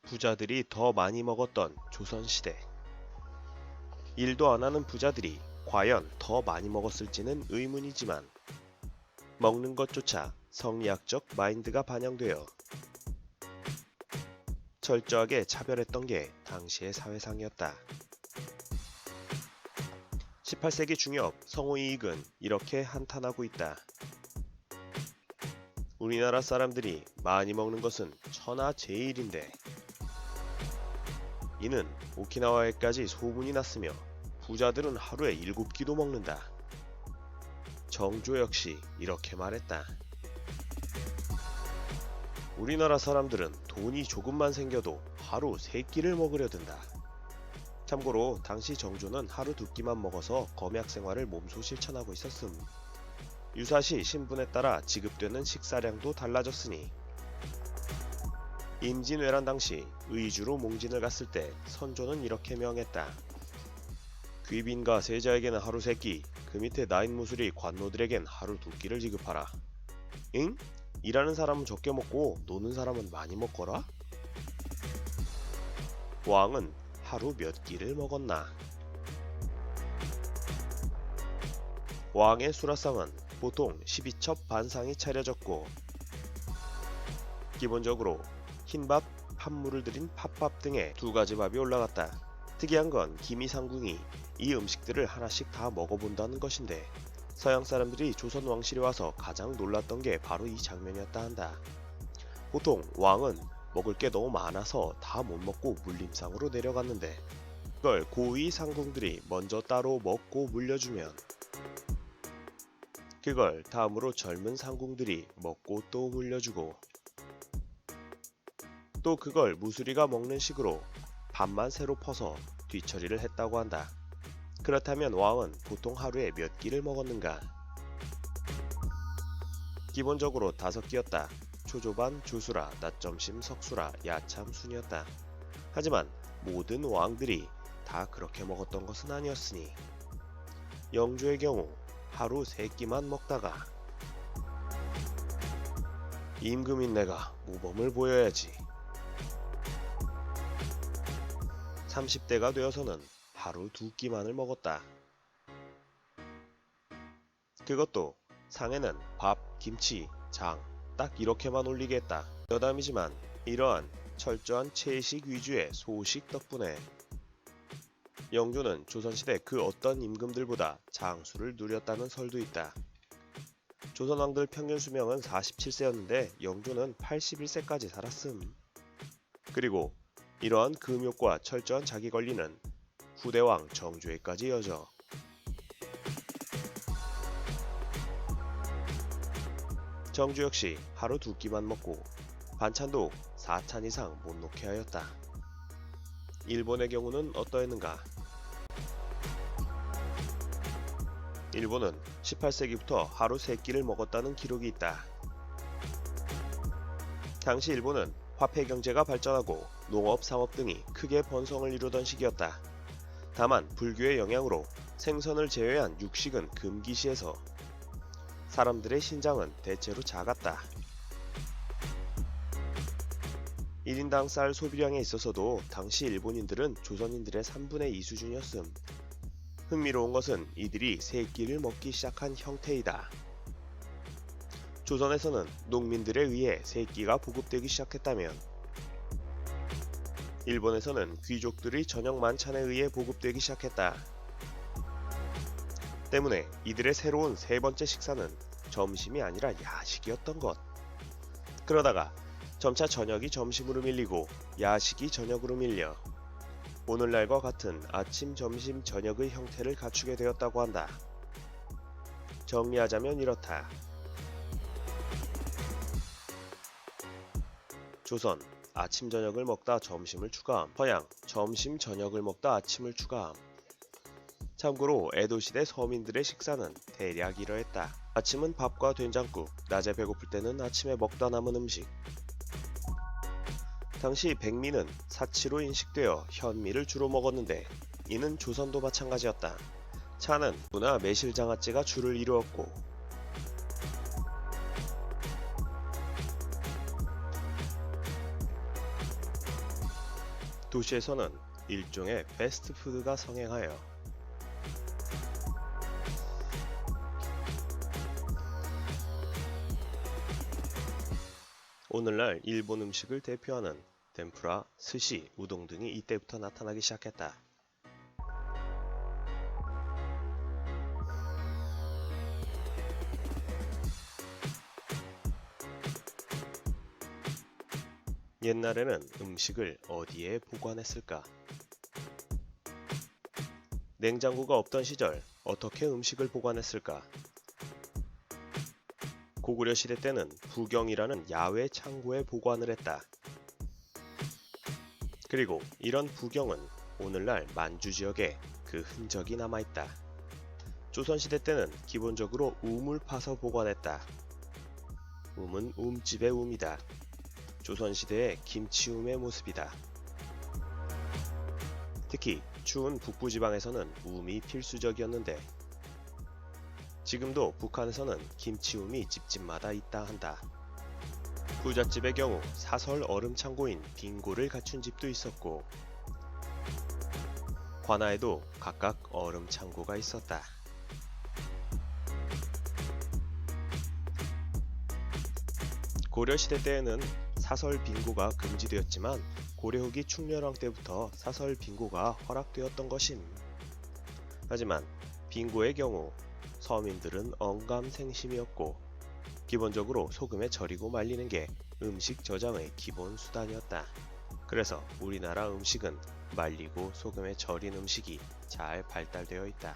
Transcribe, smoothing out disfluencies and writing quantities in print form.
부자들이 더 많이 먹었던 조선시대. 일도 안 하는 부자들이 과연 더 많이 먹었을지는 의문이지만 먹는 것조차 성리학적 마인드가 반영되어 철저하게 차별했던 게 당시의 사회상이었다. 18세기 중엽 성호이익은 이렇게 한탄하고 있다. 우리나라 사람들이 많이 먹는 것은 천하제일인데 이는 오키나와에까지 소문이 났으며 부자들은 하루에 7끼도 먹는다. 정조 역시 이렇게 말했다. 우리나라 사람들은 돈이 조금만 생겨도 하루 3끼를 먹으려 든다. 참고로 당시 정조는 하루 2끼만 먹어서 검약 생활을 몸소 실천하고 있었음. 유사시 신분에 따라 지급되는 식사량도 달라졌으니 임진왜란 당시 의주로 몽진을 갔을 때 선조는 이렇게 명했다. 귀빈과 세자에게는 하루 3끼, 그 밑에 나인 무술이 관노들에겐 하루 2끼를 지급하라. 응? 일하는 사람은 적게 먹고 노는 사람은 많이 먹거라? 왕은 하루 몇 끼를 먹었나? 왕의 수라상은 보통 12첩 반상이 차려졌고 기본적으로 흰밥, 판물을 들인 팥밥 등의 2가지 밥이 올라갔다. 특이한 건 기미상궁이 이 음식들을 하나씩 다 먹어본다는 것인데 서양 사람들이 조선 왕실에 와서 가장 놀랐던 게 바로 이 장면이었다 한다. 보통 왕은 먹을 게 너무 많아서 다 못 먹고 물림상으로 내려갔는데 그걸 고위 상궁들이 먼저 따로 먹고 물려주면 그걸 다음으로 젊은 상궁들이 먹고 또 물려주고 또 그걸 무수리가 먹는 식으로 밥만 새로 퍼서 뒤처리를 했다고 한다. 그렇다면 왕은 보통 하루에 몇 끼를 먹었는가? 기본적으로 5끼였다. 초조반, 조수라, 낮점심, 석수라, 야참, 순이었다. 하지만 모든 왕들이 다 그렇게 먹었던 것은 아니었으니 영조의 경우 하루 3끼만 먹다가 임금인 내가 모범을 보여야지. 30대가 되어서는 하루 2끼만을 먹었다. 그것도 상에는 밥, 김치, 장 딱 이렇게만 올리게 했다. 여담이지만 이러한 철저한 채식 위주의 소식 덕분에 영조는 조선시대 그 어떤 임금들보다 장수를 누렸다는 설도 있다. 조선왕들 평균 수명은 47세였는데 영조는 81세까지 살았음. 그리고 이러한 금욕과 철저한 자기관리는 후대왕 정조에까지 이어져 정조 역시 하루 2끼만 먹고 반찬도 4찬 이상 못 놓게 하였다. 일본의 경우는 어떠했는가? 일본은 18세기부터 하루 3끼를 먹었다는 기록이 있다. 당시 일본은 화폐 경제가 발전하고 농업, 상업 등이 크게 번성을 이루던 시기였다. 다만 불교의 영향으로 생선을 제외한 육식은 금기시해서 사람들의 신장은 대체로 작았다. 1인당 쌀 소비량에 있어서도 당시 일본인들은 조선인들의 3분의 2 수준이었음. 흥미로운 것은 이들이 3끼를 먹기 시작한 형태이다. 조선에서는 농민들에 의해 3끼가 보급되기 시작했다면 일본에서는 귀족들의 저녁 만찬에 의해 보급되기 시작했다. 때문에 이들의 새로운 3번째 식사는 점심이 아니라 야식이었던 것. 그러다가 점차 저녁이 점심으로 밀리고 야식이 저녁으로 밀려 오늘날과 같은 아침, 점심, 저녁의 형태를 갖추게 되었다고 한다. 정리하자면 이렇다. 조선, 아침 저녁을 먹다 점심을 추가함. 서양, 점심 저녁을 먹다 아침을 추가함. 참고로 에도시대 서민들의 식사는 대략 이러했다. 아침은 밥과 된장국, 낮에 배고플 때는 아침에 먹다 남은 음식. 당시 백미는 사치로 인식되어 현미를 주로 먹었는데 이는 조선도 마찬가지였다. 차는 무나 매실장아찌가 주를 이루었고 도시에서는 일종의 패스트푸드가 성행하여 오늘날 일본 음식을 대표하는 덴푸라, 스시, 우동 등이 이때부터 나타나기 시작했다. 옛날에는 음식을 어디에 보관했을까? 냉장고가 없던 시절 어떻게 음식을 보관했을까? 고구려 시대 때는 부경이라는 야외 창고에 보관을 했다. 그리고 이런 부경은 오늘날 만주 지역에 그 흔적이 남아있다. 조선시대 때는 기본적으로 우물 파서 보관했다. um은 움집의 um이다. 조선시대의 김치움의 모습이다. 특히 추운 북부지방에서는 um이 필수적이었는데 지금도 북한에서는 김치움이 집집마다 있다 한다. 부잣집의 경우 사설 얼음창고인 빙고를 갖춘 집도 있었고 관아에도 각각 얼음창고가 있었다. 고려시대 때에는 사설 빙고가 금지되었지만 고려 후기 충렬왕 때부터 사설 빙고가 허락되었던 것임. 하지만 빙고의 경우 서민들은 언감생심이었고 기본적으로 소금에 절이고 말리는 게 음식 저장의 기본 수단이었다. 그래서 우리나라 음식은 말리고 소금에 절인 음식이 잘 발달되어 있다.